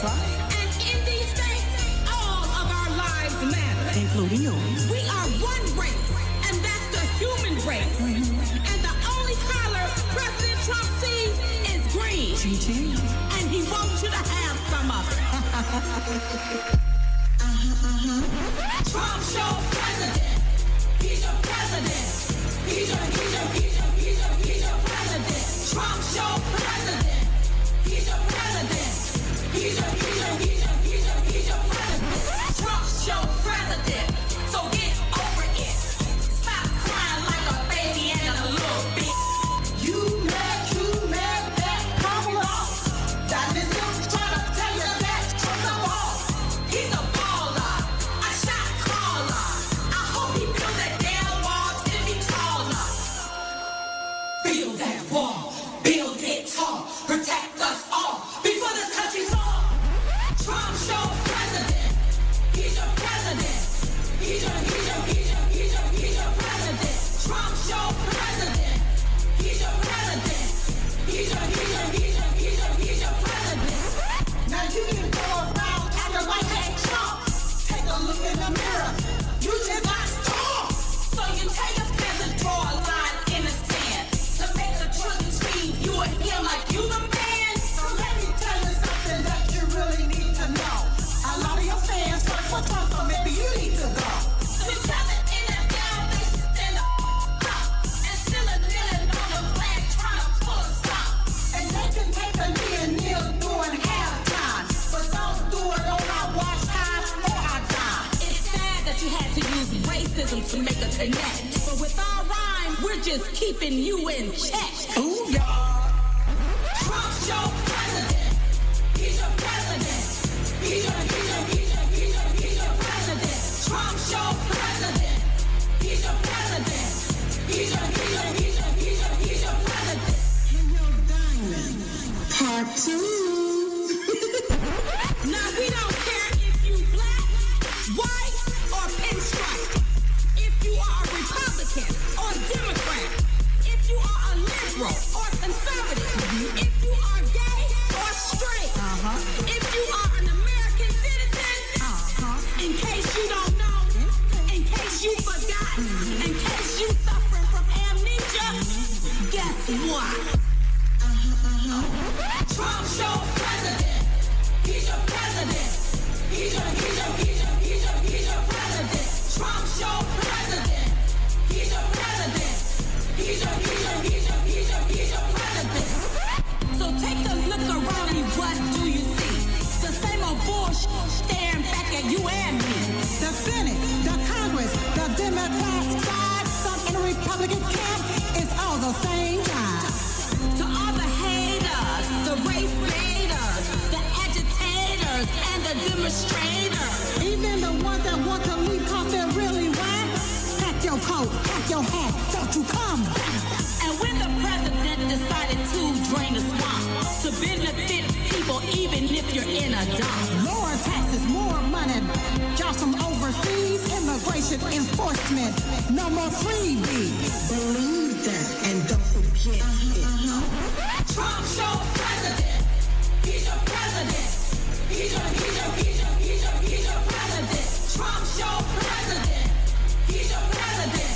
That's right. And in these states, all of our lives matter. Including yours. We are one race, and that's the human race. And the only color President Trump sees is green. Chit. And he wants you to have some of it. Trump's your president. He's your president. He's your president. Trump's your president. He's your president. He's your president. Trump's your president. So get over it. Stop crying like a baby and a little bitch. You mad, that come off. That is him trying to tell you that Trump's a ball. He's a baller. A shot caller. I hope he builds that damn wall till he taller. Build that wall. Build it tall. Protect us all before this country falls. Trump's your president. He's your president. He's your president. Trump's your president. He's your president. He's your president. Now you can go around acting like that Trump. Take a look in the mirror. You just got stormed. So you take a pen and draw a line in the sand to make the truth between you and him like you the man. So let me tell you something that you really need to know. A lot of your fans vote for Trump, so maybe you need to go. So tell the NFL they should stand up and still a kneeling on the flag trying to pull us up. And they can take a knee and kneel during halftime, but don't do it on our watch time or our dime. It's sad that you had to use racism to make a connect, but with our rhyme, we're just keeping you in check. Ooh, y'all. Trump's your president. He's your president. He's your president. Trump's your president. He's your president. He's your president. Part 2. Now we don't care if you black, white, or pinstripe. If you are a Republican or Democrat. If you are a liberal or conservative. If you are gay or straight. If you are an American citizen. In case you don't know. In case you forgot. In case you suffering from amnesia. Guess what? Trump's your president. He's your president. He's your president. Trump's your president. He's your president. He's your president. So take a look around and what do you see? The same old bullshit staring back at you and me. The Senate, the Congress, the Democrat side, some in the Republican camp, it's all the same guy. To all the haters, the race baiters, the agitators, and the demonstrators. Even the ones that want to leave cause they're really whack. Pack your coat, pack your hat, don't you come back. And when the president decided to drain the swamp to benefit people even if you're in a dump. Lower taxes, more money, jobs from overseas, immigration enforcement, no more freebies. Believe that and don't forget it. Trump's your president. He's your president. He's your president. Trump's your president. He's your president.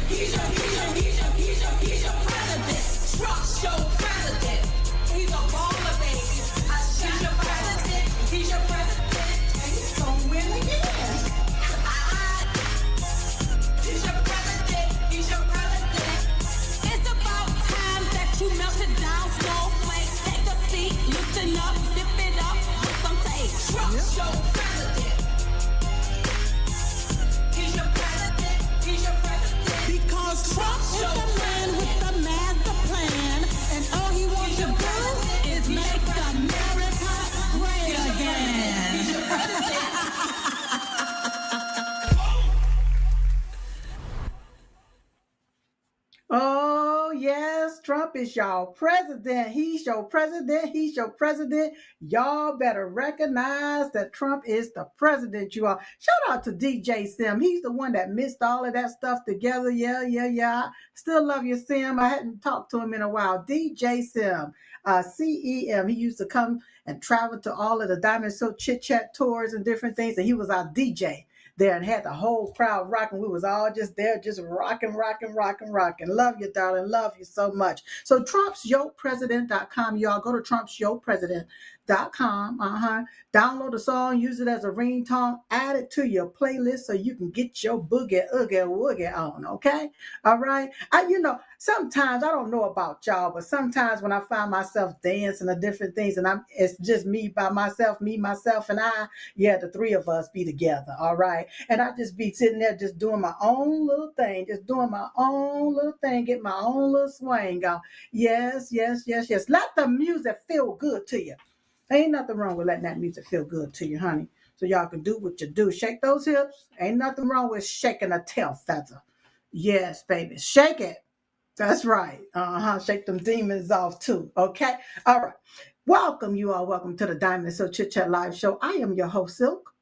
He's your president. Trump's your president. He's a baller, baby. He's your president. He's your president. And he's gonna win again. He's your president. He's your president. It's about time that you melted down snowflakes. Take a seat, listen up, dip it up with some taste. Trump's your president. He's your president. He's your president. Because Trump is the man with the master plan, and all he wants to do is make America great again. He's your president. Oh, yes, Trump is y'all president. He's your president. He's your president. Y'all better recognize that Trump is the president, you all. Shout out to DJ Sim. He's the one that mixed all of that stuff together. Yeah. Still love you, Sim. I hadn't talked to him in a while. DJ Sim, CEM. He used to come and traveled to all of the Diamond Silk Chit Chat tours and different things. And he was our DJ there and had the whole crowd rocking. We was all just there, just rocking. Love you, darling. Love you so much. So TrumpsYokePresident.com, y'all. Go to TrumpsYokePresident.com. Download the song, use it as a ringtone, add it to your playlist so you can get your boogie, oogie, woogie on, okay? All right? Sometimes, I don't know about y'all, but sometimes when I find myself dancing or different things and it's just me by myself, myself, and I, yeah, the three of us be together, all right? And I just be sitting there just doing my own little thing, get my own little swing on. Yes. Let the music feel good to you. Ain't nothing wrong with letting that music feel good to you, honey. So y'all can do what you do. Shake those hips. Ain't nothing wrong with shaking a tail feather. Yes, baby. Shake it. That's right. Shake them demons off too. Okay. All right. Welcome, you all. Welcome to the Diamond and Silk Chit Chat Live Show. I am your host, Silk.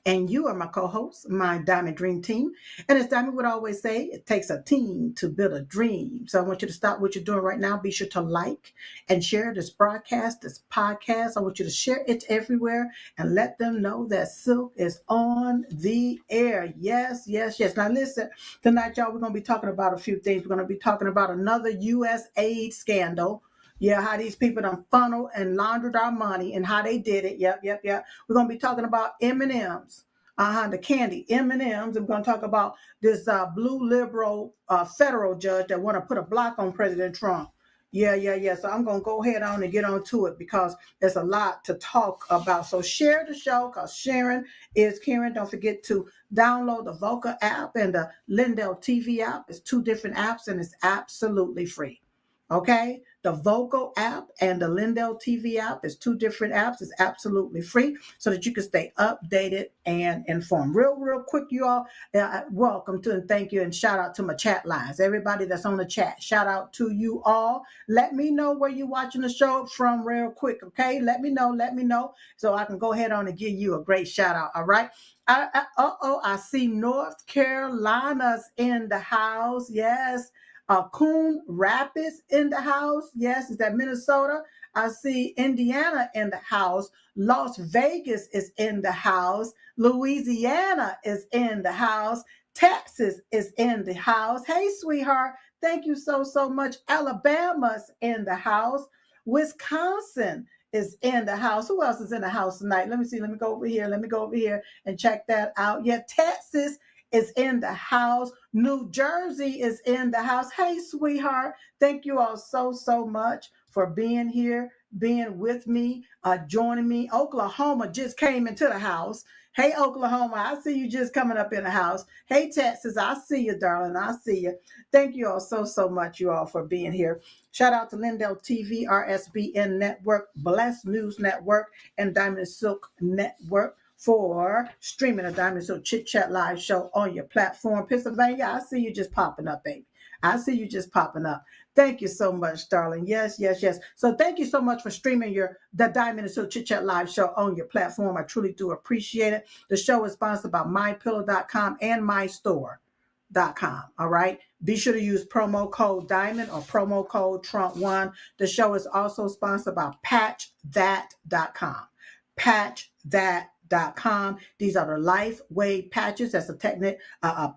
And you are my co-host, my Diamond Dream Team. And as Diamond would always say, it takes a team to build a dream. So I want you to stop what you're doing right now. Be sure to like and share this broadcast, this podcast. I want you to share it everywhere and let them know that Silk is on the air. Yes. Now listen, tonight, y'all, we're going to be talking about a few things. We're going to be talking about another U.S. aid scandal. Yeah, how these people done funneled and laundered our money and how they did it. Yep. We're going to be talking about M&Ms, the candy, M&Ms. I'm going to talk about this blue liberal federal judge that want to put a block on President Trump. Yeah. So I'm going to go ahead on and get on to it because there's a lot to talk about. So share the show because sharing is caring. Don't forget to download the Voca app and the LindellTV app. It's two different apps and it's absolutely free. Okay, the Vocal app and the LindellTV app is two different apps. It's absolutely free so that you can stay updated and informed. Real quick, you all, welcome to and thank you and shout out to my chat lines. Everybody that's on the chat, shout out to you all. Let me know where you're watching the show from real quick, okay? Let me know so I can go ahead on and give you a great shout out, all right? I see North Carolina's in the house. Yes. Coon Rapids in the house. Yes, is that Minnesota? I see Indiana in the house. Las Vegas is in the house. Louisiana is in the house. Texas is in the house. Hey, sweetheart. Thank you so much. Alabama's in the house. Wisconsin is in the house. Who else is in the house tonight? Let me see. Let me go over here and check that out. Yeah, Texas is in the house. New Jersey is in the house. Hey, sweetheart. Thank you all so much for being here, being with me, joining me. Oklahoma just came into the house. Hey, Oklahoma, I see you just coming up in the house. Hey, Texas, I see you, darling. I see you. Thank you all so much, you all, for being here. Shout out to LindellTV, RSBN Network, Blessed News Network, and Diamond Silk Network for streaming a Diamond Silk Chit Chat Live Show on your platform. Pennsylvania, I see you just popping up, baby. I see you just popping up. Thank you so much, darling. Yes. So thank you so much for streaming the Diamond and Silk Chit Chat Live Show on your platform. I truly do appreciate it. The show is sponsored by MyPillow.com and MyStore.com. All right. Be sure to use promo code Diamond or promo code Trump1. The show is also sponsored by PatchThat.com. PatchThat.com. These are the LifeWave patches. That's a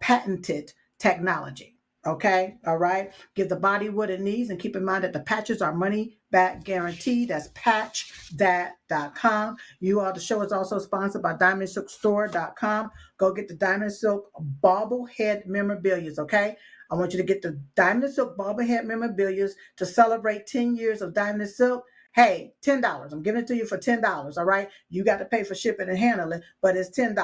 patented technology. Okay. All right. Give the body what it needs and keep in mind that the patches are money back guaranteed. That's PatchThat.com. The show is also sponsored by DiamondSilkStore.com. Go get the Diamond Silk bobblehead memorabilia. Okay. I want you to get the Diamond Silk bobblehead memorabilia to celebrate 10 years of Diamond Silk. Hey, $10. I'm giving it to you for $10. All right. You got to pay for shipping and handling, but it's $10.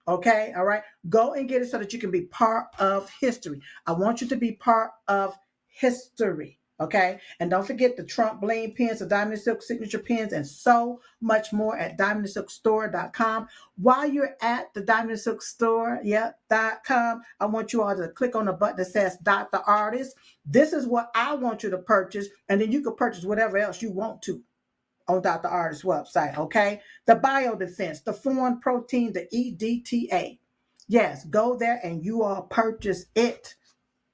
Okay. All right. Go and get it so that you can be part of history. I want you to be part of history. Okay. And don't forget the Trump bling pins, the Diamond Silk signature pins, and so much more at DiamondSilkStore.com. While you're at the Diamond Silk Store, .com, I want you all to click on the button that says Dr. Artist. This is what I want you to purchase, and then you can purchase whatever else you want to on Dr. Artist's website, okay? The biodefense, the foreign protein, the EDTA. Yes, go there and you all purchase it.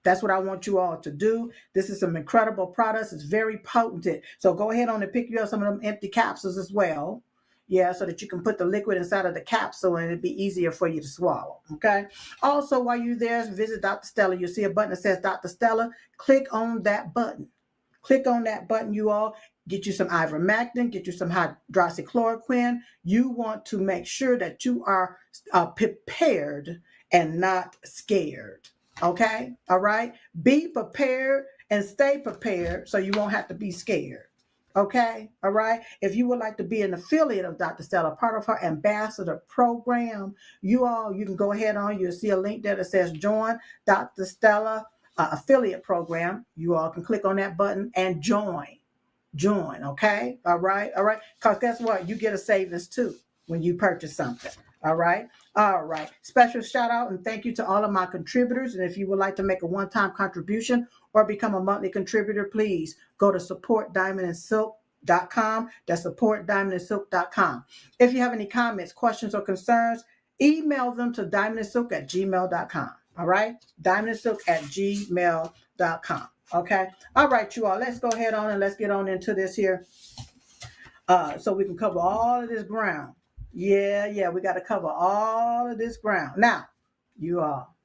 That's what I want you all to do. This is some incredible products. It's very potent. So go ahead on and pick you up some of them empty capsules as well. Yeah, so that you can put the liquid inside of the capsule and it'd be easier for you to swallow. Okay. Also, while you're there, visit Dr. Stella. You'll see a button that says Dr. Stella. Click on that button. Click on that button, you all. Get you some ivermectin, get you some hydroxychloroquine. You want to make sure that you are prepared and not scared. Okay? All right? Be prepared and stay prepared so you won't have to be scared. Okay? All right? If you would like to be an affiliate of Dr. Stella, part of her ambassador program, you can go ahead on. You'll see a link there that says join Dr. Stella affiliate program. You all can click on that button and join. Okay? All right? Because guess what? You get a savings too when you purchase something. All right? Special shout out and thank you to all of my contributors. And if you would like to make a one-time contribution or become a monthly contributor, please go to supportdiamondandsilk.com. That's supportdiamondandsilk.com. If you have any comments, questions, or concerns, email them to diamondandsilk@gmail.com. All right? diamondandsilk@gmail.com. Okay? All right, you all. Let's go ahead on and let's get on into this here so we can cover all of this ground. Yeah, we got to cover all of this ground. Now, you all,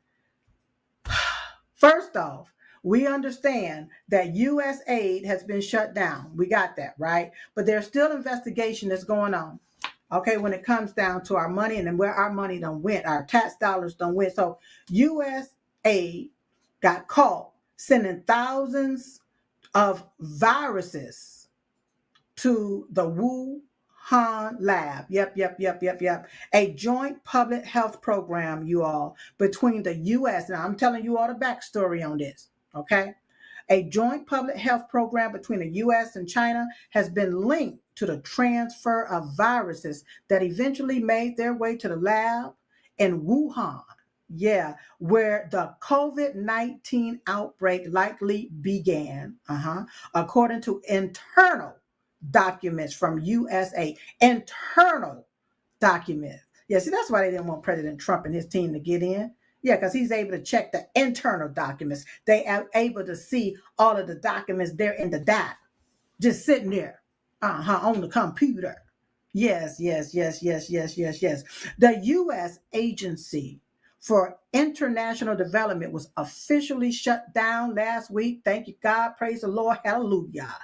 first off, we understand that U.S. aid has been shut down. We got that, right? But there's still investigation that's going on. Okay, when it comes down to our money and then where our money done went, our tax dollars done went. So U.S. aid got caught sending thousands of viruses to the Wuhan lab. Yep. A joint public health program, you all, between the U.S. Now, I'm telling you all the backstory on this, okay? A joint public health program between the U.S. and China has been linked to the transfer of viruses that eventually made their way to the lab in Wuhan. Yeah, where the COVID-19 outbreak likely began, according to internal documents from USA. Internal documents. Yeah, see, that's why they didn't want President Trump and his team to get in. Yeah, because he's able to check the internal documents. They are able to see all of the documents there in the data, just sitting there, on the computer. Yes. The U.S. Agency for International Development was officially shut down last week. Thank you, God. Praise the Lord. Hallelujah.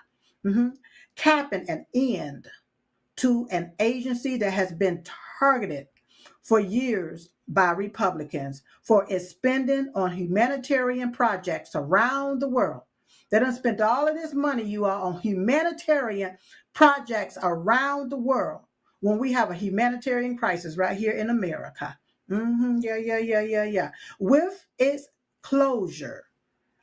Capping an end to an agency that has been targeted for years by Republicans for its spending on humanitarian projects around the world. They done spent all of this money, you are, on humanitarian projects around the world when we have a humanitarian crisis right here in America. Yeah. With its closure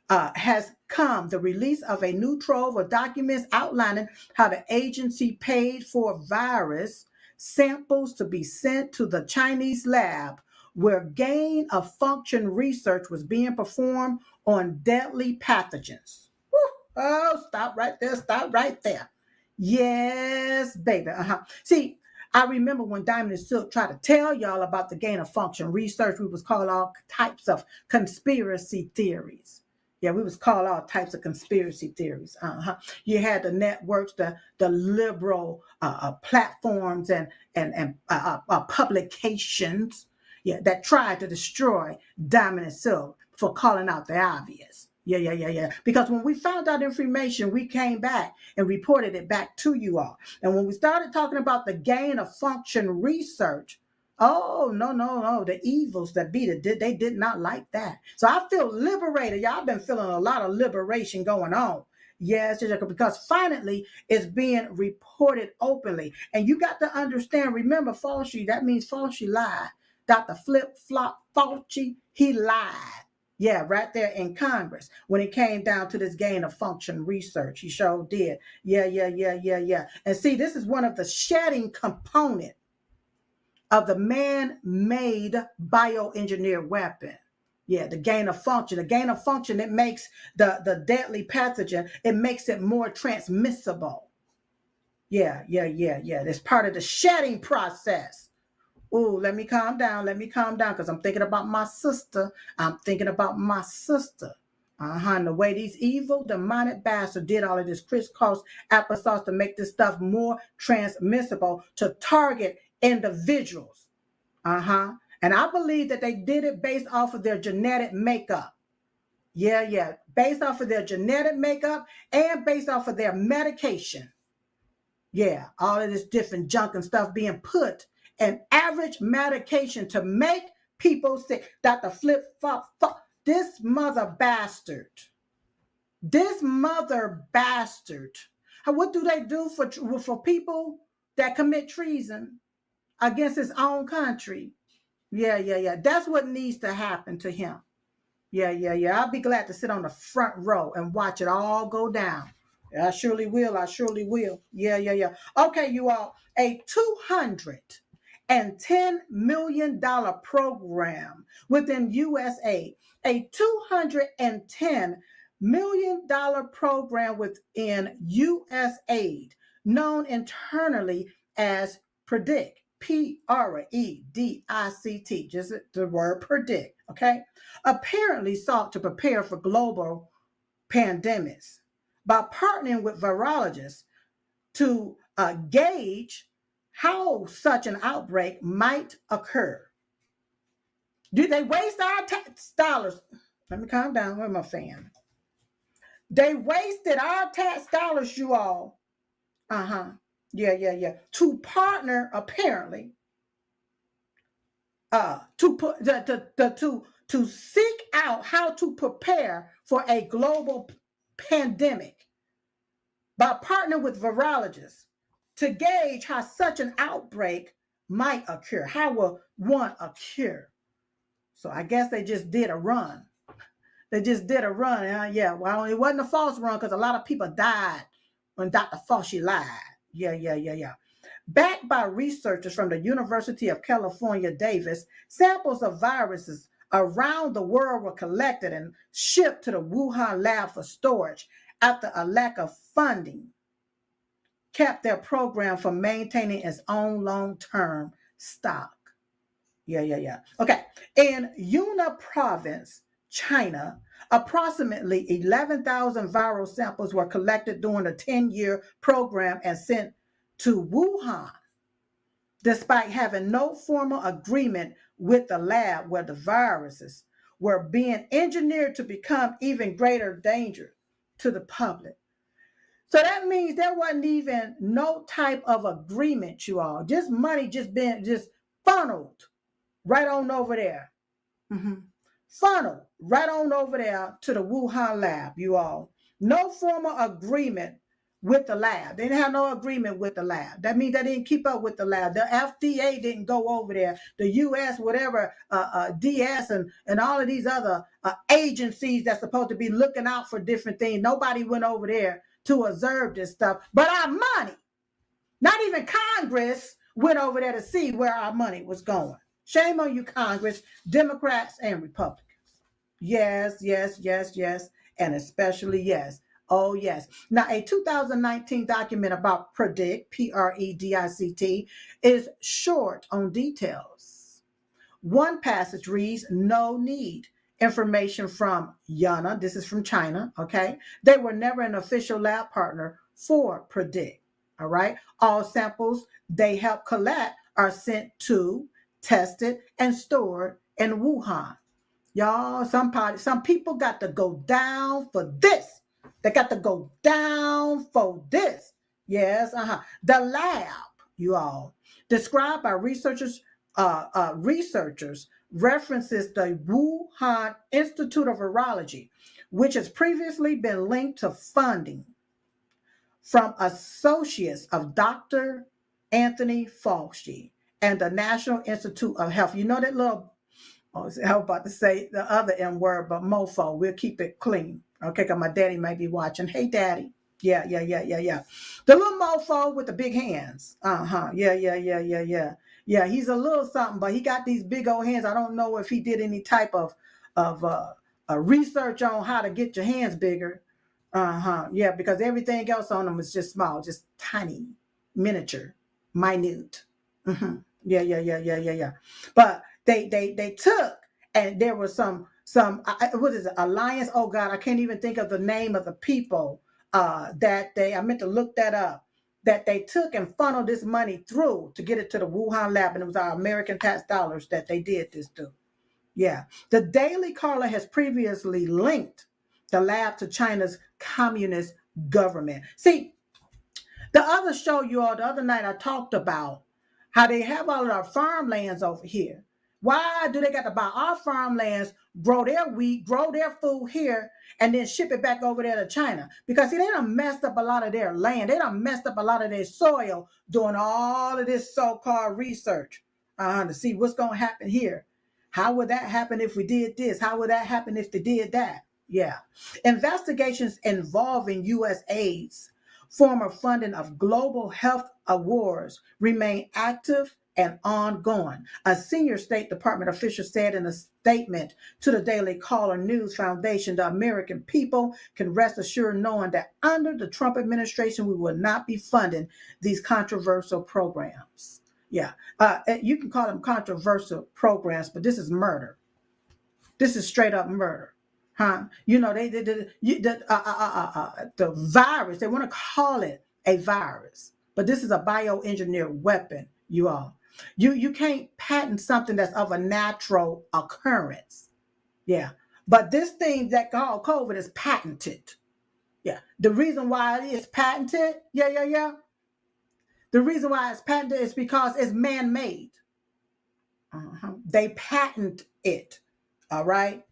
has come the release of a new trove of documents outlining how the agency paid for virus samples to be sent to the Chinese lab where gain of function research was being performed on deadly pathogens. Woo. Oh, stop right there. Yes, baby. See, I remember when Diamond and Silk tried to tell y'all about the gain of function research, we was called all types of conspiracy theories. Yeah, we was called all types of conspiracy theories. You had the networks, the liberal platforms and publications, that tried to destroy Diamond and Silk for calling out the obvious. Yeah. Because when we found out information, we came back and reported it back to you all. And when we started talking about the gain of function research, oh, no. The evils that beat it, they did not like that. So I feel liberated. Y'all been feeling a lot of liberation going on. Yes, because finally it's being reported openly. And you got to understand, remember, Fauci, that means Fauci lied. Dr. Flip-Flop Fauci, he lied. Yeah, right there in Congress when it came down to this gain of function research. He sure did. Yeah. And see, this is one of the shedding component of the man-made bioengineered weapon. Yeah, the gain of function. The gain of function, it makes the deadly pathogen, it makes it more transmissible. Yeah. That's part of the shedding process. Oh, let me calm down because I'm thinking about my sister. And the way these evil, demonic bastards did all of this crisscross applesauce to make this stuff more transmissible to target individuals. And I believe that they did it based off of their genetic makeup. Yeah. Based off of their genetic makeup and based off of their medication. Yeah, all of this different junk and stuff being put in average medication to make people sick. Dr. This mother bastard. What do they do for people that commit treason against his own country? Yeah. That's what needs to happen to him. Yeah. I'll be glad to sit on the front row and watch it all go down. I surely will. Yeah. Okay, you all. A $210 million program within USA. A $210 million program within USAID, known internally as PREDICT. PREDICT, just the word predict, okay? Apparently sought to prepare for global pandemics by partnering with virologists to gauge how such an outbreak might occur. Do they waste our tax dollars? Let me calm down. Where's my fan? They wasted our tax dollars, you all. Yeah. To partner, apparently, to seek out how to prepare for a global pandemic by partnering with virologists to gauge how such an outbreak might occur. How will one occur? So I guess they just did a run. Yeah, well, it wasn't a false run because a lot of people died when Dr. Fauci lied. Yeah. Backed by researchers from the University of California, Davis, samples of viruses around the world were collected and shipped to the Wuhan lab for storage after a lack of funding kept their program from maintaining its own long-term stock. Yeah. Okay. In Yunnan province, China, approximately 11,000 viral samples were collected during a 10-year program and sent to Wuhan, despite having no formal agreement with the lab where the viruses were being engineered to become even greater danger to the public. So that means there wasn't even no type of agreement, you all. Just money just funneled right on over there. Funneled right on over there to the Wuhan lab, you all. No formal agreement with the lab. They didn't have no agreement with the lab. That means they didn't keep up with the lab. The FDA didn't go over there. The US, whatever, DS and all of these other agencies that's supposed to be looking out for different things. Nobody went over there to observe this stuff. But our money, not even Congress went over there to see where our money was going. Shame on you, Congress, Democrats and Republicans. Yes. And especially yes. Oh, yes. Now, a 2019 document about PREDICT, PREDICT, is short on details. One passage reads, no need. Information from Yana, this is from China, okay? They were never an official lab partner for PREDICT, all right? All samples they help collect are sent to, tested, and stored in Wuhan. Y'all, some people got to go down for this. They got to go down for this. Yes, The lab, you all, described by researchers references the Wuhan Institute of Virology, which has previously been linked to funding from associates of Dr. Anthony Fauci and the National Institute of Health. You know that little, I was about to say the other M word, but mofo. We'll keep it clean. Okay, because my daddy might be watching. Hey, daddy. Yeah. The little mofo with the big hands. Yeah, he's a little something, but he got these big old hands. I don't know if he did any type of research on how to get your hands bigger. Yeah, because everything else on them is just small, just tiny, miniature, minute. Yeah. But they took, and there was some what is it, Alliance? Oh God, I can't even think of the name of the people I meant to look that up, that they took and funneled this money through to get it to the Wuhan lab, and it was our American tax dollars that they did this to. Yeah. The Daily Caller has previously linked the lab to China's communist government. See, the other show you all the other night, I talked about how they have all of our farmlands over here. Why do they got to buy our farmlands, grow their wheat, grow their food here, and then ship it back over there to China? Because see, they done messed up a lot of their land. They done messed up a lot of their soil doing all of this so-called research to see what's going to happen here. How would that happen if we did this? How would that happen if they did that? Yeah. Investigations involving U.S. aids, former funding of global health awards remain active and ongoing. A senior State Department official said in a statement to the Daily Caller News Foundation, the American people can rest assured knowing that under the Trump administration, we will not be funding these controversial programs. Yeah, you can call them controversial programs, but this is murder. This is straight up murder. Huh? You know, the virus, they want to call it a virus, but this is a bioengineered weapon, you all. You can't patent something that's of a natural occurrence. Yeah. But this thing that called COVID is patented. Yeah. The reason why it is patented, yeah. The reason why it's patented is because it's man-made. They patent it. All right.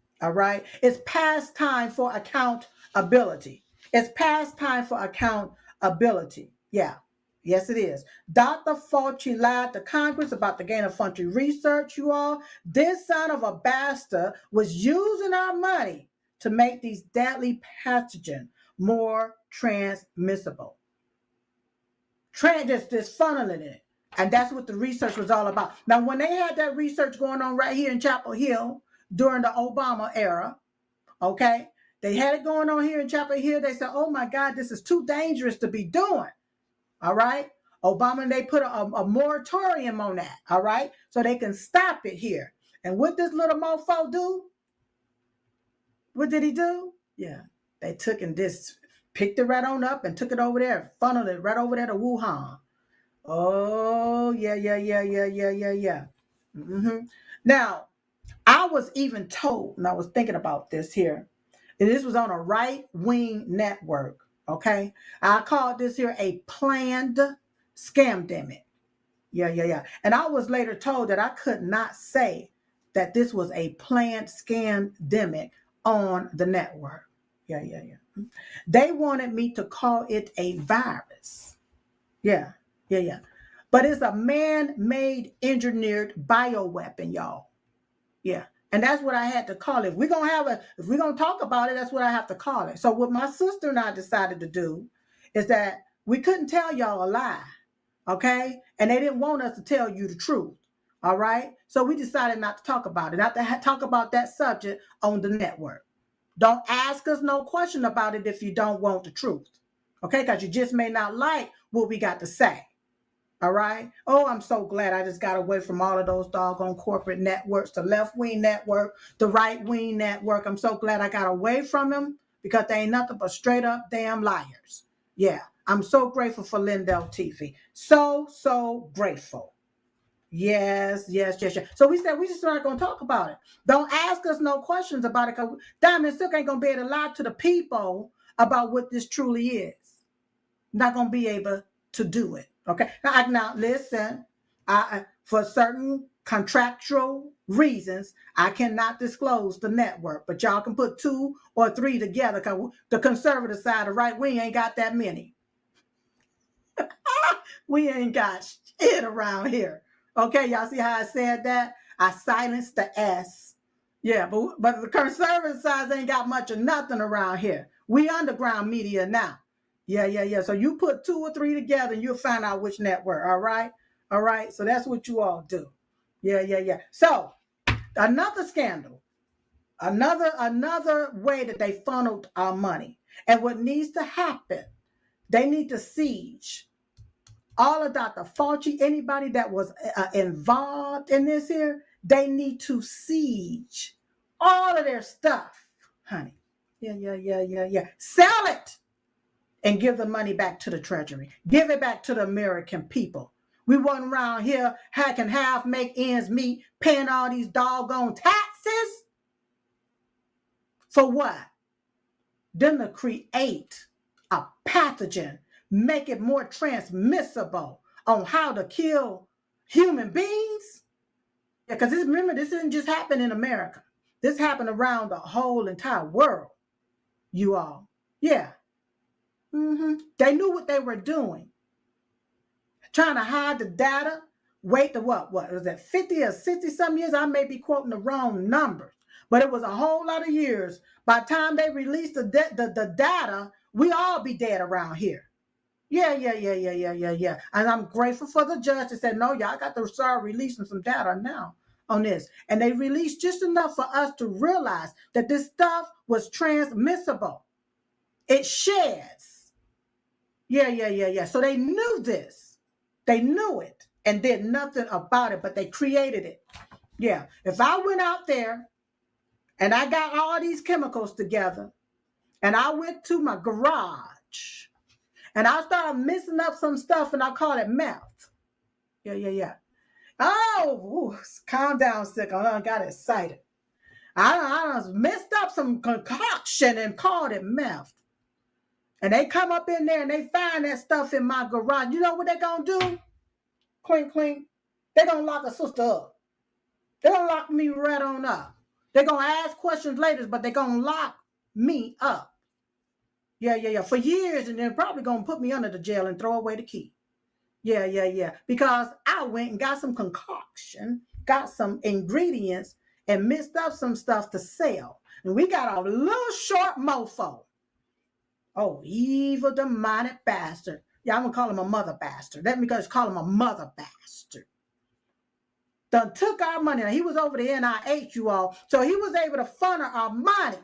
It's past time for accountability. It's past time for accountability. Yeah. Yes, it is. Dr. Fauci lied to Congress about the gain-of-function research, you all. This son of a bastard was using our money to make these deadly pathogens more transmissible. Just funneling it. And that's what the research was all about. Now, when they had that research going on right here in Chapel Hill during the Obama era, okay, they had it going on here in Chapel Hill. They said, oh my God, this is too dangerous to be doing. All right. Obama, they put a moratorium on that. All right. So they can stop it here. And what this little mofo do? What did he do? Yeah. They took and picked it right on up and took it over there, funneled it right over there to Wuhan. Oh, yeah. Now, I was even told, and I was thinking about this here, and this was on a right-wing network, okay? I called this here a planned scamdemic. Yeah. And I was later told that I could not say that this was a planned scamdemic on the network. Yeah. They wanted me to call it a virus. Yeah. But it's a man-made engineered bioweapon, y'all. Yeah. And that's what I had to call it. If we're gonna talk about it, that's what I have to call it. So what my sister and I decided to do is that we couldn't tell y'all a lie. Okay? And they didn't want us to tell you the truth. All right? So we decided not to talk about it, not to talk about that subject on the network. Don't ask us no question about it if you don't want the truth. Okay? Because you just may not like what we got to say. All right. Oh, I'm so glad I just got away from all of those doggone corporate networks, the left-wing network, the right-wing network. I'm so glad I got away from them because they ain't nothing but straight up damn liars. Yeah. I'm so grateful for LindellTV. So grateful. Yes. So we said we just not going to talk about it. Don't ask us no questions about it because Diamond still ain't going to be able to lie to the people about what this truly is. Not going to be able to do it. Okay. Now listen, for certain contractual reasons, I cannot disclose the network, but y'all can put 2 or 3 together because the conservative side, the right wing ain't got that many. We ain't got shit around here. Okay. Y'all see how I said that? I silenced the S. Yeah. But the conservative side ain't got much of nothing around here. We underground media now. Yeah. So you put 2 or 3 together and you'll find out which network. All right. So that's what you all do. Yeah. So another scandal, another way that they funneled our money. And what needs to happen, they need to siege all of Dr. Fauci, anybody that was involved in this here, they need to siege all of their stuff, honey. Yeah. Sell it and give the money back to the treasury. Give it back to the American people. We wasn't around here hacking half, make ends meet, paying all these doggone taxes. For what? Then to create a pathogen, make it more transmissible on how to kill human beings. Yeah, because remember, this didn't just happen in America. This happened around the whole entire world, you all. Yeah. They knew what they were doing. Trying to hide the data. Wait to what was that, 50 or 60 some years? I may be quoting the wrong numbers, but it was a whole lot of years. By the time they released the data, we all be dead around here. Yeah. And I'm grateful for the judge that said, no, y'all got to start releasing some data now on this. And they released just enough for us to realize that this stuff was transmissible. It shares. Yeah. So they knew this. They knew it and did nothing about it, but they created it. Yeah. If I went out there and I got all these chemicals together and I went to my garage and I started mixing up some stuff and I call it meth. Yeah. Oh, calm down, sick. I got excited. I mixed up some concoction and called it meth. And they come up in there and they find that stuff in my garage. You know what they're going to do? Clink. They're going to lock a sister up. They're going to lock me right on up. They're going to ask questions later, but they're going to lock me up. Yeah. For years, and they're probably going to put me under the jail and throw away the key. Yeah. Because I went and got some concoction, got some ingredients, and mixed up some stuff to sell. And we got a little short mofo. Oh, evil, demonic bastard. Yeah, I'm going to call him a mother bastard. Let me just call him a mother bastard. Done took our money. Now, he was over the NIH, you all. So he was able to funnel our money,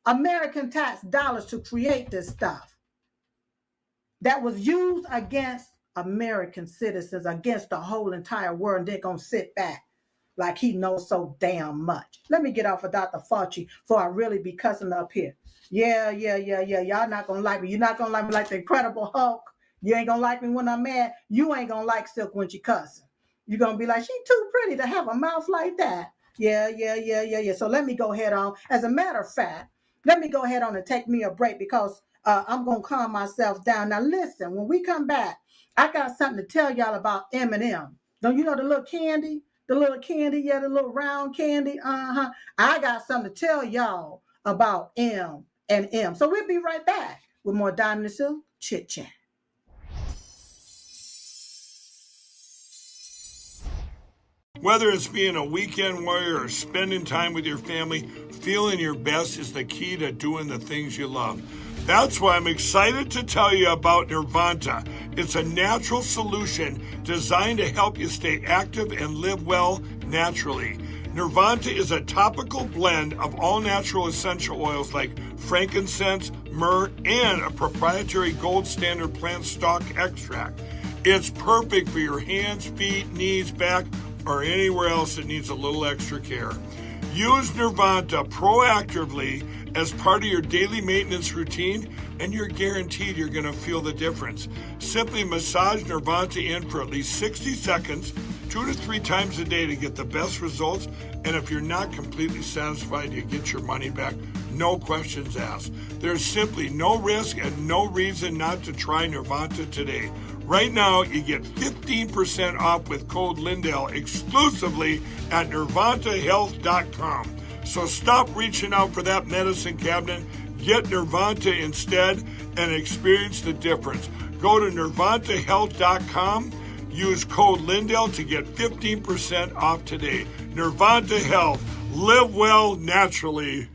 American tax dollars, to create this stuff that was used against American citizens, against the whole entire world. And they're going to sit back like he knows so damn much. Let me get off of Dr. Fauci before I really be cussing up here. Yeah. Y'all not going to like me. You're not going to like me like the Incredible Hulk. You ain't going to like me when I'm mad. You ain't going to like Silk when she cussing. You're going to be like, she too pretty to have a mouth like that. Yeah. So let me go ahead on. As a matter of fact, let me go ahead on and take me a break because I'm going to calm myself down. Now, listen, when we come back, I got something to tell y'all about M&M. Don't you know the little candy? The little candy, yeah, the little round candy. I got something to tell y'all about M&M. So we'll be right back with more Diamond and Silk Chit Chat. Whether it's being a weekend warrior or spending time with your family, feeling your best is the key to doing the things you love. That's why I'm excited to tell you about Nirvanta. It's a natural solution designed to help you stay active and live well naturally. Nirvanta is a topical blend of all natural essential oils like frankincense, myrrh, and a proprietary gold standard plant stock extract. It's perfect for your hands, feet, knees, back, or anywhere else that needs a little extra care. Use Nirvanta proactively as part of your daily maintenance routine, and you're guaranteed you're going to feel the difference. Simply massage Nirvanta in for at least 60 seconds, 2 to 3 times a day to get the best results. And if you're not completely satisfied, you get your money back. No questions asked. There's simply no risk and no reason not to try Nirvanta today. Right now, you get 15% off with code Lindell exclusively at nirvantahealth.com. So stop reaching out for that medicine cabinet. Get Nirvanta instead and experience the difference. Go to nirvantahealth.com. Use code Lindell to get 15% off today. Nirvanta Health. Live well naturally.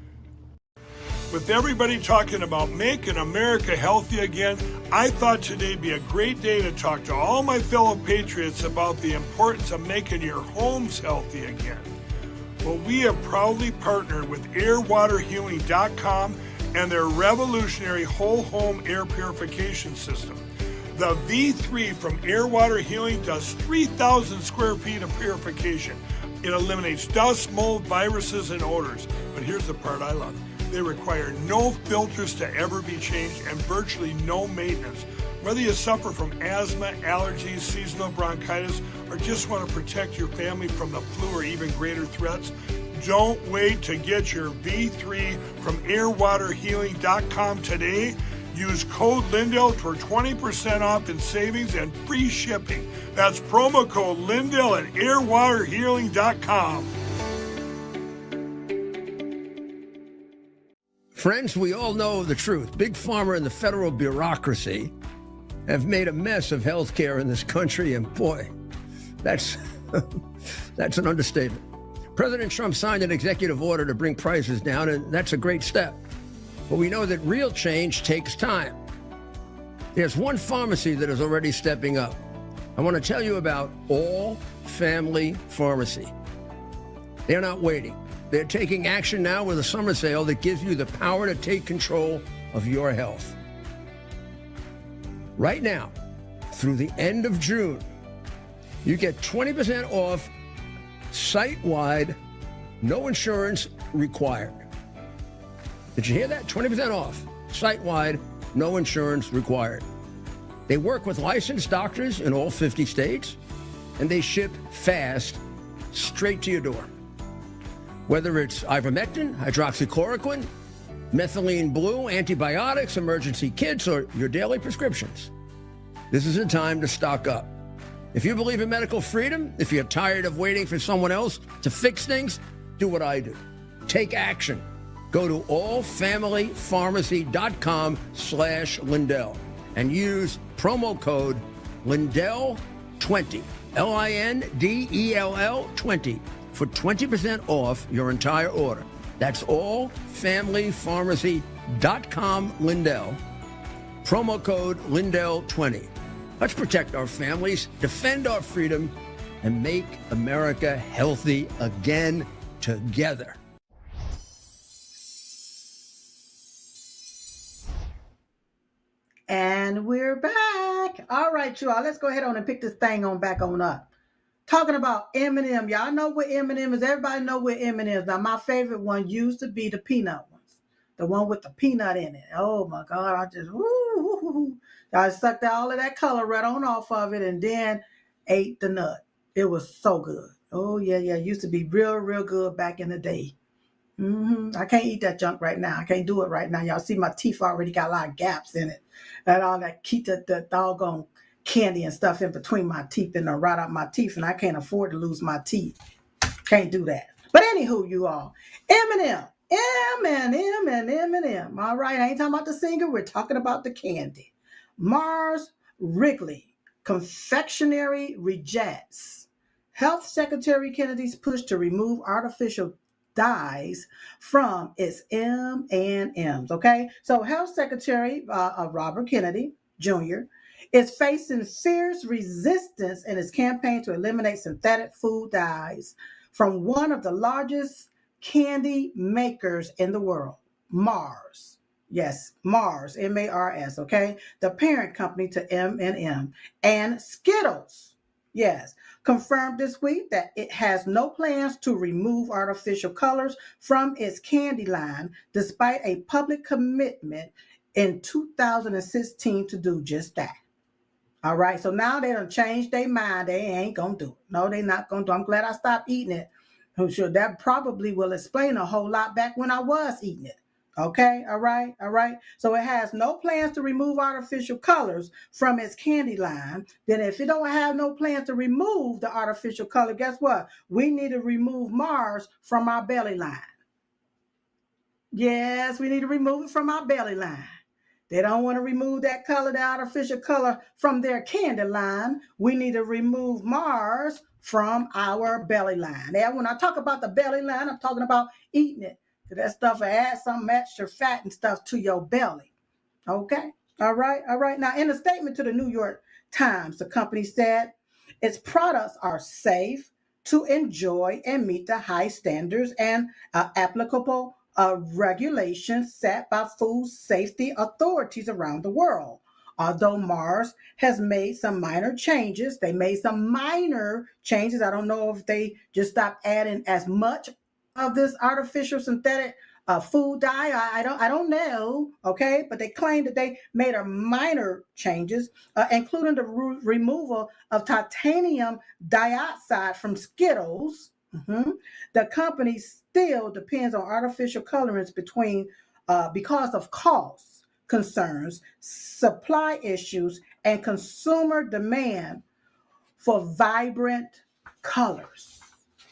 With everybody talking about making America healthy again, I thought today'd be a great day to talk to all my fellow patriots about the importance of making your homes healthy again. Well, we have proudly partnered with airwaterhealing.com and their revolutionary whole home air purification system. The V3 from Air Water Healing does 3,000 square feet of purification. It eliminates dust, mold, viruses, and odors. But here's the part I love. They require no filters to ever be changed and virtually no maintenance. Whether you suffer from asthma, allergies, seasonal bronchitis, or just want to protect your family from the flu or even greater threats, don't wait to get your V3 from airwaterhealing.com today. Use code Lindell for 20% off in savings and free shipping. That's promo code Lindell at airwaterhealing.com. Friends, we all know the truth. Big Pharma and the federal bureaucracy have made a mess of healthcare in this country, and boy, that's an understatement. President Trump signed an executive order to bring prices down, and that's a great step. But we know that real change takes time. There's one pharmacy that is already stepping up. I want to tell you about All Family Pharmacy. They're not waiting. They're taking action now with a summer sale that gives you the power to take control of your health. Right now, through the end of June, you get 20% off site-wide, no insurance required. Did you hear that? 20% off, site-wide, no insurance required. They work with licensed doctors in all 50 states, and they ship fast, straight to your door. Whether it's ivermectin, hydroxychloroquine, methylene blue, antibiotics, emergency kits, or your daily prescriptions, this is a time to stock up. If you believe in medical freedom, if you're tired of waiting for someone else to fix things, do what I do. Take action. Go to allfamilypharmacy.com/Lindell and use promo code Lindell20, Lindell 20 for 20% off your entire order. That's allfamilypharmacy.com, Lindell. Promo code Lindell20. Let's protect our families, defend our freedom, and make America healthy again together. And we're back. All right, y'all. Let's go ahead on and pick this thing on back on up. Talking about M&M. Y'all know what M&M is. Everybody know what M&M is. Now, my favorite one used to be the peanut ones. The one with the peanut in it. Oh, my God. I just, I sucked all of that color right on off of it and then ate the nut. It was so good. Oh, yeah. It used to be real, real good back in the day. I can't eat that junk right now. I can't do it right now. Y'all see my teeth already got a lot of gaps in it. And all that, keep the doggone candy and stuff in between my teeth and rot out my teeth. And I can't afford to lose my teeth. Can't do that. But anywho, you all, M&M. All right, I ain't talking about the singer. We're talking about the candy. Mars Wrigley Confectionery rejects Health Secretary Kennedy's push to remove artificial dyes from its M&Ms. Okay, so Health Secretary Robert Kennedy Jr. is facing fierce resistance in his campaign to eliminate synthetic food dyes from one of the largest candy makers in the world, Mars. Yes, Mars, M-A-R-S, okay? The parent company to M&M and Skittles. Yes, confirmed this week that it has no plans to remove artificial colors from its candy line, despite a public commitment in 2016 to do just that. All right, so now they done changed their mind. They ain't going to do it. No, they're not going to do it. I'm glad I stopped eating it. I'm sure that probably will explain a whole lot back when I was eating it. Okay, all right. So it has no plans to remove artificial colors from its candy line. Then if it don't have no plans to remove the artificial color, guess what? We need to remove Mars from our belly line. Yes, we need to remove it from our belly line. They don't want to remove that color, the artificial color, from their candy line. We need to remove Mars from our belly line. Now, when I talk about the belly line, I'm talking about eating it. That stuff will add some extra fat and stuff to your belly. Okay? All right. Now, in a statement to the New York Times, the company said its products are safe to enjoy and meet the high standards and applicable regulations set by food safety authorities around the world. Although Mars has made some minor changes, they made some minor changes. I don't know if they just stopped adding as much of this artificial synthetic food dye. I don't know. Okay, but they claim that they made a minor changes, including the removal of titanium dioxide from Skittles. The company still depends on artificial colorants because of costs, concerns, supply issues, and consumer demand for vibrant colors.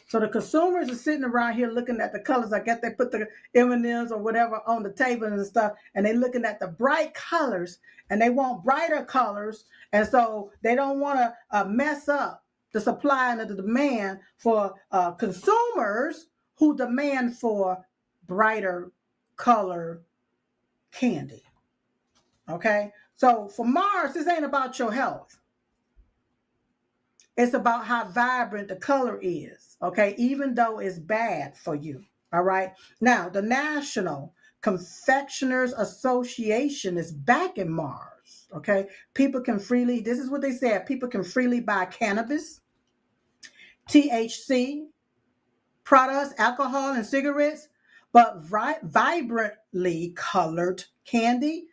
So the consumers are sitting around here looking at the colors. I guess they put the M&Ms or whatever on the table and stuff, and they're looking at the bright colors, and they want brighter colors, and so they don't want to mess up the supply and the demand for consumers who demand for brighter color candy. Okay, so for Mars, this ain't about your health. It's about how vibrant the color is, okay, even though it's bad for you, all right? Now, the National Confectioners Association is backing Mars, okay? People can freely, this is what they said, people can freely buy cannabis, THC, products, alcohol, and cigarettes, but vibrantly colored candy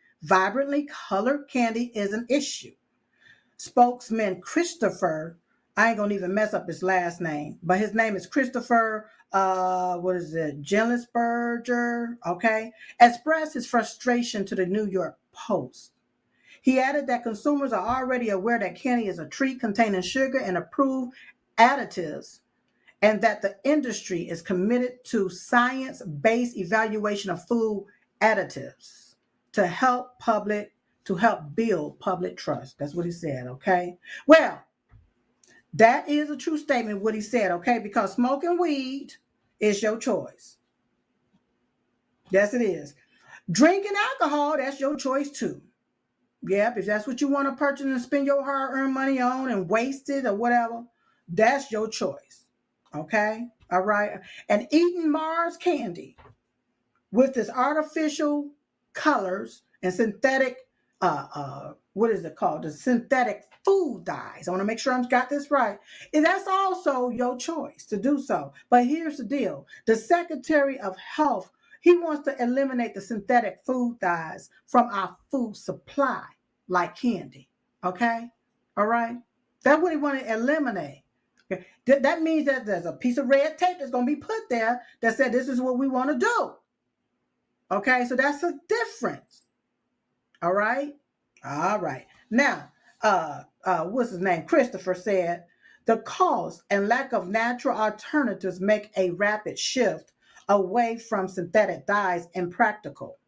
is an issue. Spokesman Christopher, I ain't gonna even mess up his last name, but his name is Christopher, Gillisberger, okay, expressed his frustration to the New York Post. He added that consumers are already aware that candy is a treat containing sugar and approved additives, and that the industry is committed to science-based evaluation of food additives to help build public trust. That's what he said, okay? Well, that is a true statement, what he said, okay? Because smoking weed is your choice. Yes, it is. Drinking alcohol, that's your choice too. Yep, if that's what you want to purchase and spend your hard-earned money on and waste it or whatever, that's your choice, okay? All right? And eating Mars candy with this artificial colors and synthetic what is it called? The synthetic food dyes. I want to make sure I've got this right. And that's also your choice to do so. But here's the deal. The Secretary of Health, he wants to eliminate the synthetic food dyes from our food supply, like candy. Okay? All right? That's what he want to eliminate. Okay? That means that there's a piece of red tape that's going to be put there that said this is what we want to do. Okay? So that's a difference. All right. All right. Now, what's his name? Christopher said the cost and lack of natural alternatives make a rapid shift away from synthetic dyes impractical.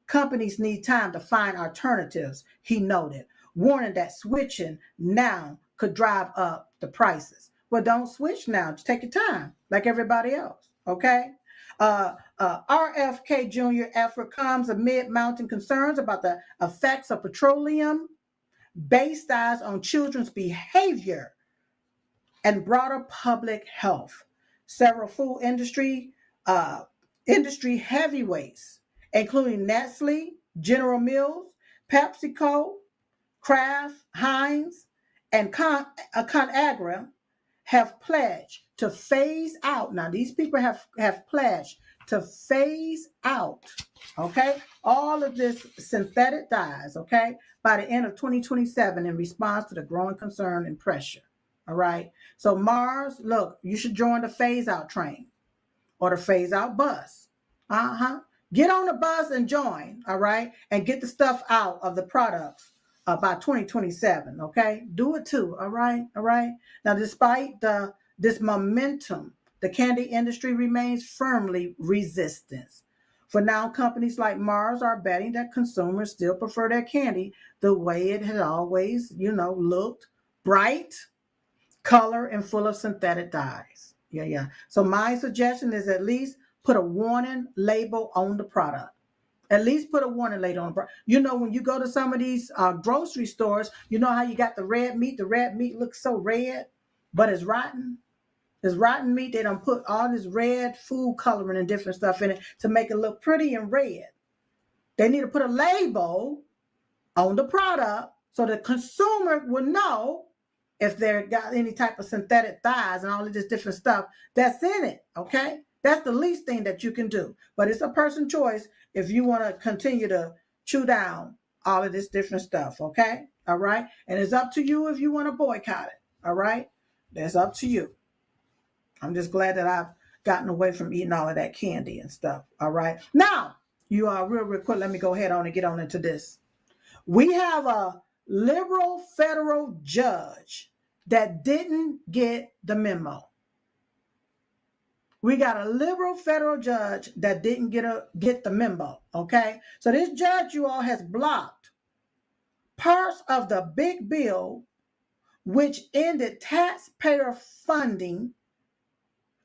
Companies need time to find alternatives, he noted, warning that switching now could drive up the prices. Well, don't switch now. Just take your time, like everybody else. Okay. RFK Jr. effort comes amid mounting concerns about the effects of petroleum-based dyes on children's behavior and broader public health. Several food industry heavyweights, including Nestle, General Mills, PepsiCo, Kraft, Heinz, and ConAgra, have pledged to phase out. Now, these people have pledged to phase out, okay, all of this synthetic dyes, okay, by the end of 2027 in response to the growing concern and pressure. All right. So Mars, look, you should join the phase out train or the phase out bus. Get on the bus and join, all right, and get the stuff out of the products by 2027, okay? Do it too, all right? All right? Now, despite this momentum, the candy industry remains firmly resistant. For now, companies like Mars are betting that consumers still prefer their candy the way it has always, looked, bright, color, and full of synthetic dyes. Yeah. So my suggestion is at least put a warning label on the product. At least put a warning label on the product. When you go to some of these grocery stores, you know how you got the red meat? The red meat looks so red, but it's rotten. It's rotten meat. They don't put all this red food coloring and different stuff in it to make it look pretty and red. They need to put a label on the product so the consumer will know if they've got any type of synthetic dyes and all of this different stuff that's in it, okay? That's the least thing that you can do. But it's a person choice if you want to continue to chew down all of this different stuff, okay? All right? And it's up to you if you want to boycott it, all right? That's up to you. I'm just glad that I've gotten away from eating all of that candy and stuff, all right? Now, you are real quick, let me go ahead on and get on into this. We have a liberal federal judge that didn't get the memo. We got a liberal federal judge that didn't get the memo, okay? So this judge, you all, has blocked parts of the big bill which ended taxpayer funding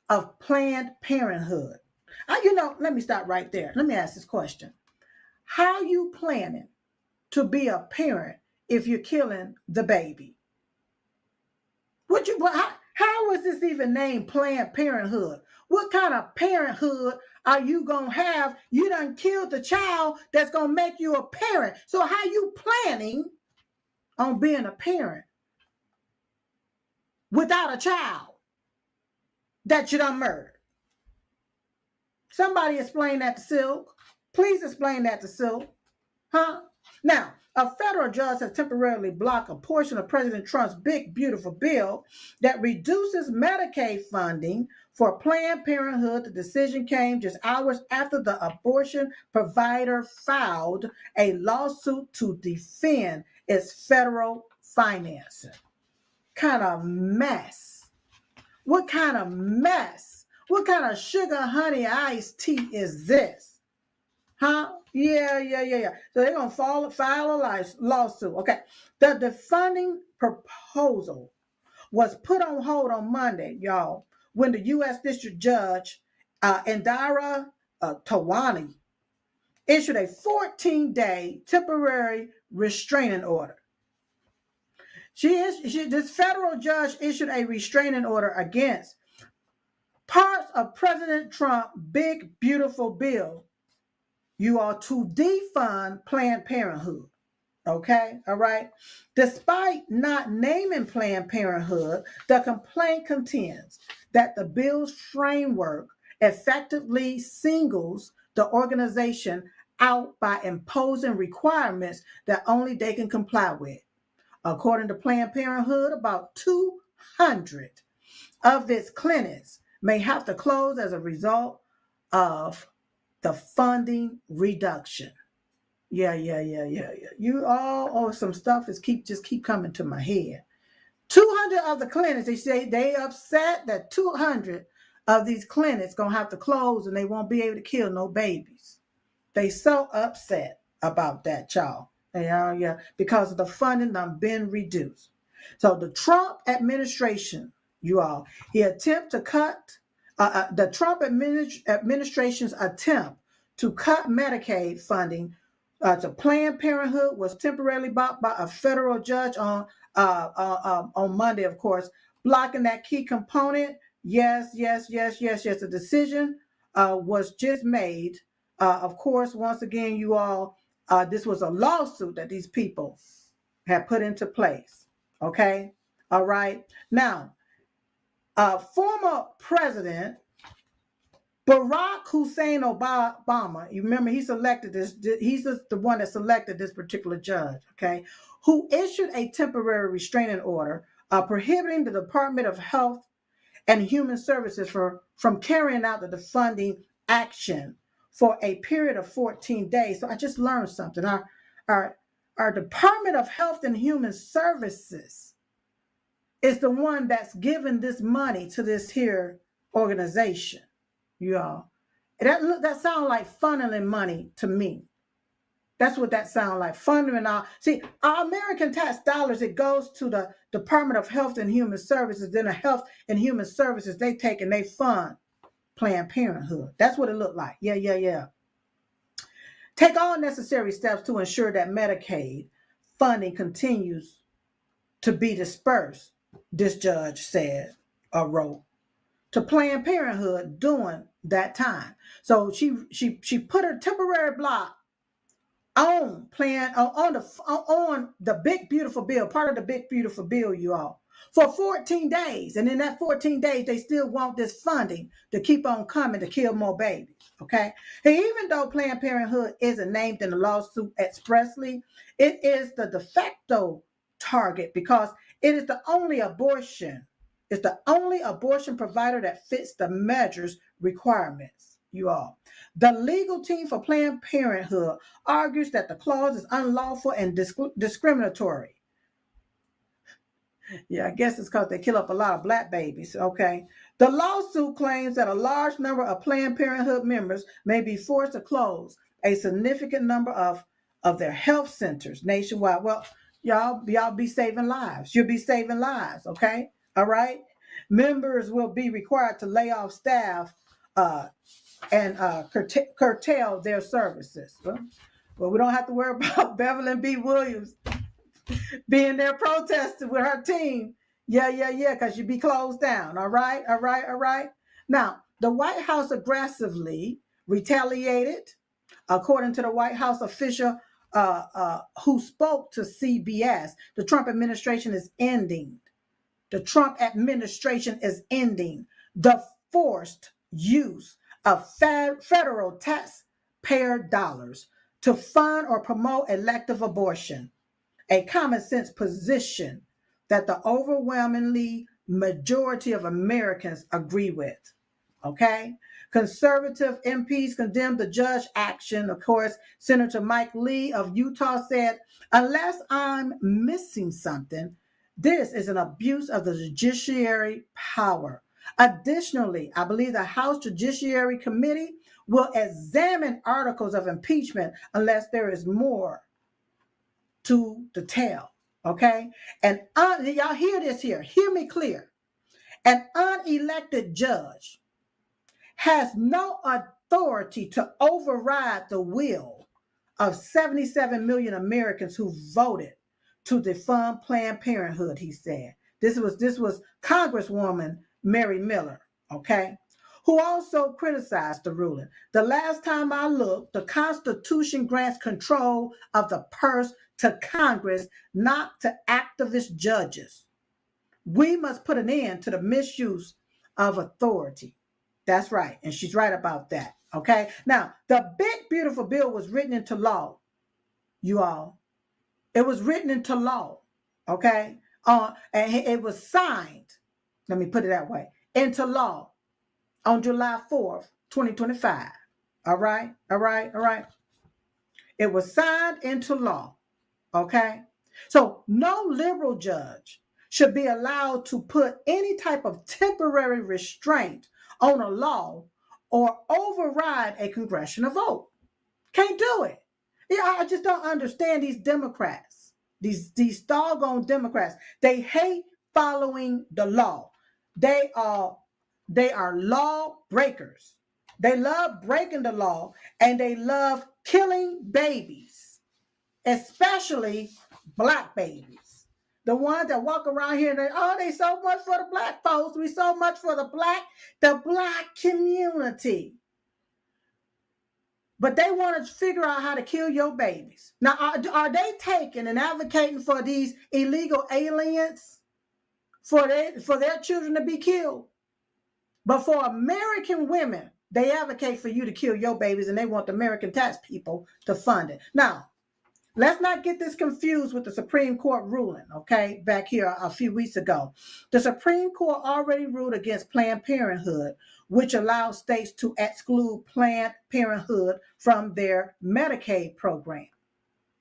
of Planned Parenthood. Let me stop right there. Let me ask this question. How you planning to be a parent if you're killing the baby? How is this even named Planned Parenthood? What kind of parenthood are you going to have? You done killed the child that's going to make you a parent. So how you planning on being a parent without a child that you done murdered? Somebody explain that to Silk. Please explain that to Silk. Huh? Now, a federal judge has temporarily blocked a portion of President Trump's big, beautiful bill that reduces Medicaid funding for Planned Parenthood. The decision came just hours after the abortion provider filed a lawsuit to defend its federal financing. Kind of mess. What kind of mess? What kind of sugar honey iced tea is this? Huh? Yeah. So they're going to file a lawsuit. Okay. The funding proposal was put on hold on Monday, y'all, when the U.S. District Judge Indira Tawani issued a 14-day temporary restraining order. This federal judge issued a restraining order against parts of President Trump's big, beautiful bill, you are to defund Planned Parenthood. Okay, all right. Despite not naming Planned Parenthood, the complaint contends that the bill's framework effectively singles the organization out by imposing requirements that only they can comply with. According to Planned Parenthood, about 200 of its clinics may have to close as a result of the funding reduction. Yeah. You all, some stuff just keep coming to my head. 200 of the clinics, they say they upset that 200 of these clinics gonna have to close and they won't be able to kill no babies. They so upset about that, y'all. Yeah, because of the funding done been reduced. So the Trump administration, you all, he attempt to cut the Trump administration's attempt to cut Medicaid funding to Planned Parenthood was temporarily blocked by a federal judge on Monday, of course, blocking that key component. Yes. The decision was just made. Of course, once again, you all, this was a lawsuit that these people had put into place. Okay. All right. Now, former President Barack Hussein Obama, you remember he's the one that selected this particular judge, okay, who issued a temporary restraining order prohibiting the Department of Health and Human Services from carrying out the funding action for a period of 14 days. So I just learned something. Our Department of Health and Human Services is the one that's giving this money to this here organization. Y'all, that sounds like funneling money to me. That's what that sounds like, funneling all. See, our American tax dollars, it goes to the Department of Health and Human Services. Then the Health and Human Services, they take and they fund Planned Parenthood. That's what it looked like. Yeah. Take all necessary steps to ensure that Medicaid funding continues to be dispersed, this judge said or wrote, to Planned Parenthood during that time. So she put a temporary block on plan on the big beautiful bill, part of the big beautiful bill, you all, for 14 days. And in that 14 days, they still want this funding to keep on coming to kill more babies. Okay. And even though Planned Parenthood isn't named in the lawsuit expressly, it is the de facto target because it is the only abortion. It's the only abortion provider that fits the measures requirements, you all. The legal team for Planned Parenthood argues that the clause is unlawful and discriminatory. Yeah, I guess it's because they kill up a lot of black babies, okay? The lawsuit claims that a large number of Planned Parenthood members may be forced to close a significant number of their health centers nationwide. Well, y'all be saving lives. You'll be saving lives, okay? All right? Members will be required to lay off staff and curtail their services. Well, we don't have to worry about Beverly B. Williams being there protesting with her team. Yeah, because you'd be closed down. All right. Now, the White House aggressively retaliated, according to the White House official who spoke to CBS. The Trump administration is ending. The forced use of federal taxpayer dollars to fund or promote elective abortion, a common sense position that the overwhelmingly majority of Americans agree with. Okay? Conservative MPs condemned the judge action. Of course, Senator Mike Lee of Utah said, unless I'm missing something, this is an abuse of the judiciary power. Additionally, I believe the House Judiciary Committee will examine articles of impeachment unless there is more to the tale. Okay? And y'all hear this here. Hear me clear. An unelected judge has no authority to override the will of 77 million Americans who voted to defund Planned Parenthood, he said. This was Congresswoman Mary Miller, okay, who also criticized the ruling. The last time I looked, the Constitution grants control of the purse to Congress, not to activist judges. We must put an end to the misuse of authority. That's right. And she's right about that. Okay. Now, the big, beautiful bill was written into law, you all. It was written into law. Okay. And it was signed, let me put it that way, into law on July 4th, 2025. All right. It was signed into law. Okay. So no liberal judge should be allowed to put any type of temporary restraint on a law or override a congressional vote. Can't do it. Yeah, I just don't understand these Democrats, these doggone Democrats. They hate following the law. They are law breakers. They love breaking the law and they love killing babies, especially black babies. The ones that walk around here and they so much for the black folks. We so much for the black community. But they want to figure out how to kill your babies. Now, are they taking and advocating for these illegal aliens for their children to be killed? But for American women, they advocate for you to kill your babies and they want the American tax people to fund it. Now, let's not get this confused with the Supreme Court ruling, okay, back here a few weeks ago. The Supreme Court already ruled against Planned Parenthood, which allows states to exclude Planned Parenthood from their Medicaid program,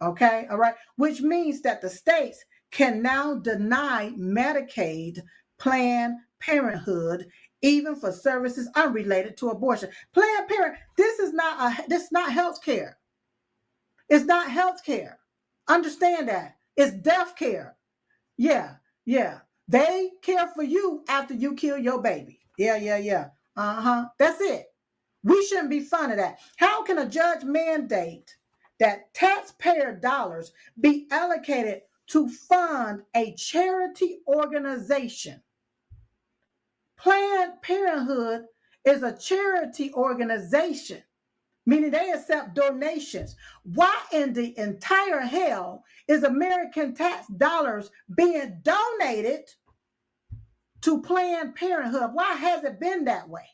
okay, all right, which means that the states can now deny Medicaid Planned Parenthood even for services unrelated to abortion. Planned Parenthood, this is not health care. It's not health care. Understand that. It's death care. Yeah. They care for you after you kill your baby. Yeah. That's it. We shouldn't be funding that. How can a judge mandate that taxpayer dollars be allocated to fund a charity organization? Planned Parenthood is a charity organization. meaning they accept donations. Why in the entire hell is American tax dollars being donated to Planned Parenthood? Why has it been that way?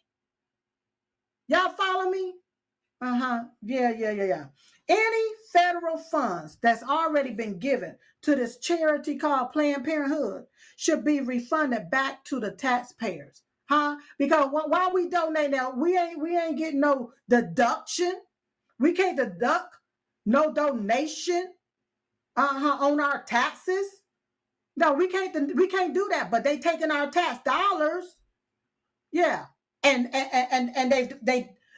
Y'all follow me? Yeah. Any federal funds that's already been given to this charity called Planned Parenthood should be refunded back to the taxpayers. Because why we donate now, we ain't getting no deduction. We can't deduct no donation on our taxes. No, we can't do that, but they taking our tax dollars. Yeah. And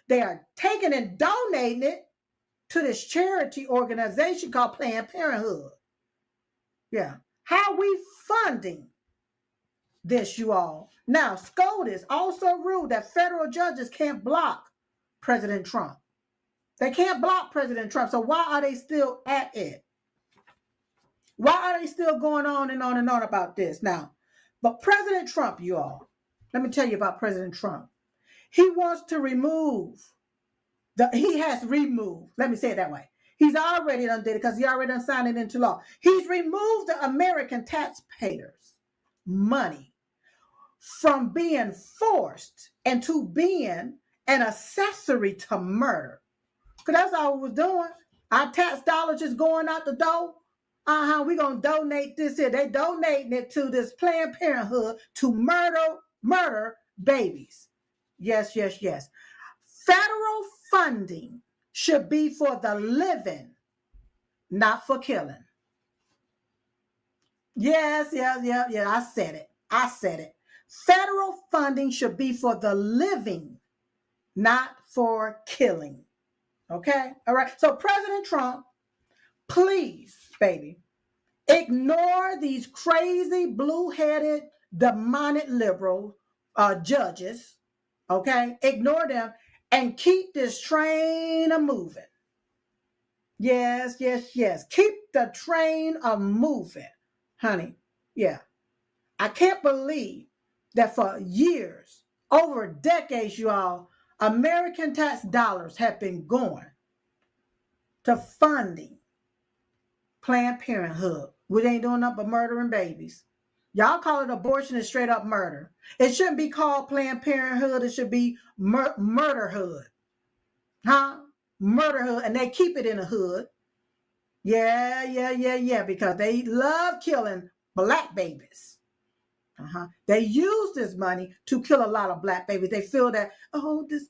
they are taking and donating it to this charity organization called Planned Parenthood. Yeah. How we funding this, you all? Now, SCOTUS also ruled that federal judges can't block President Trump. They can't block President Trump. So why are they still at it? Why are they still going on and on and on about this? Now, but President Trump, you all, let me tell you about President Trump. He wants to remove he has removed, let me say it that way. He's already done did it because he already done signed it into law. He's removed the American taxpayers' money from being forced into being an accessory to murder. Because that's all we was doing. Our tax dollars just going out the door. We're going to donate this here. They donating it to this Planned Parenthood to murder babies. Yes. Federal funding should be for the living, not for killing. Yes. I said it. Federal funding should be for the living, not for killing. Okay? All right. So President Trump, please, baby, ignore these crazy, blue-headed, demonic liberal judges. Okay? Ignore them and keep this train a-moving. Yes. Keep the train a-moving, honey. Yeah. I can't believe that for years, over decades, you all, American tax dollars have been going to funding Planned Parenthood. We ain't doing nothing but murdering babies. Y'all call it abortion and straight up murder. It shouldn't be called Planned Parenthood. It should be murderhood. Murderhood. And they keep it in the hood. Yeah. Because they love killing black babies. They use this money to kill a lot of black babies. They feel that,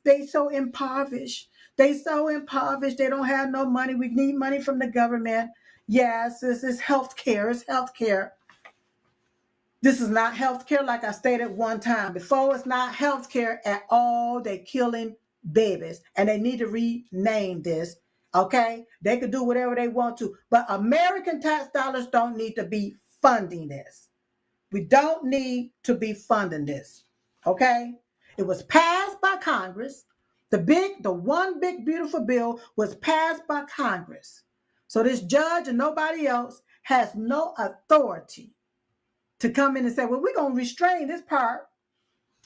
they so impoverished. They don't have no money. We need money from the government. Yes, this is healthcare. It's healthcare. This is not healthcare, like I stated one time before. It's not healthcare at all. They're killing babies, and they need to rename this. Okay, they could do whatever they want to, but American tax dollars don't need to be funding this. We don't need to be funding this. Okay, it was passed by Congress. The one big beautiful bill was passed by Congress. So this judge and nobody else has no authority to come in and say, well, we're going to restrain this part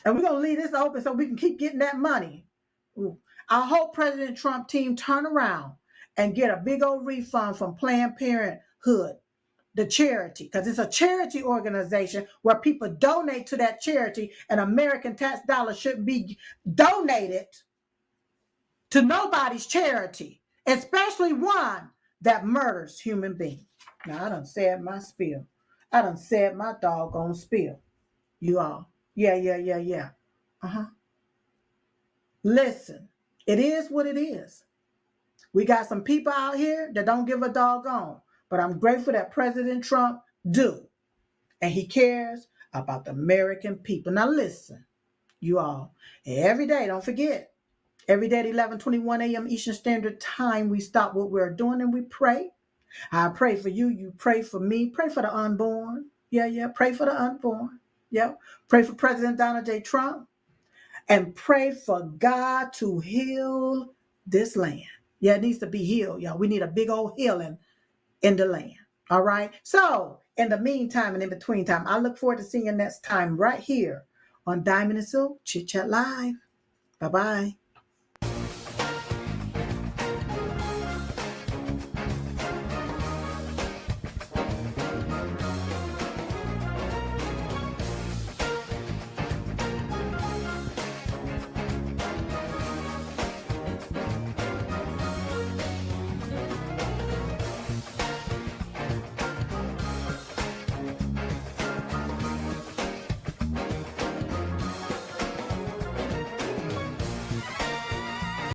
and we're going to leave this open so we can keep getting that money. Ooh. I hope President Trump team turn around and get a big old refund from Planned Parenthood, the charity, because it's a charity organization where people donate to that charity, and American tax dollars shouldn't be donated to nobody's charity, especially one that murders human beings. Now, I done said my spiel. I done said my doggone spiel. You all. Yeah. Listen, it is what it is. We got some people out here that don't give a doggone, but I'm grateful that President Trump do. And he cares about the American people. Now listen, you all, every day, don't forget, every day at 11:21 a.m. Eastern Standard Time, we stop what we're doing and we pray. I pray for you. You pray for me. Pray for the unborn. Yeah. Pray for the unborn. Yeah. Pray for President Donald J. Trump. And pray for God to heal this land. Yeah, it needs to be healed, y'all. We need a big old healing in the land. All right. So in the meantime and in between time, I look forward to seeing you next time right here on Diamond and Silk Chit Chat Live. Bye-bye.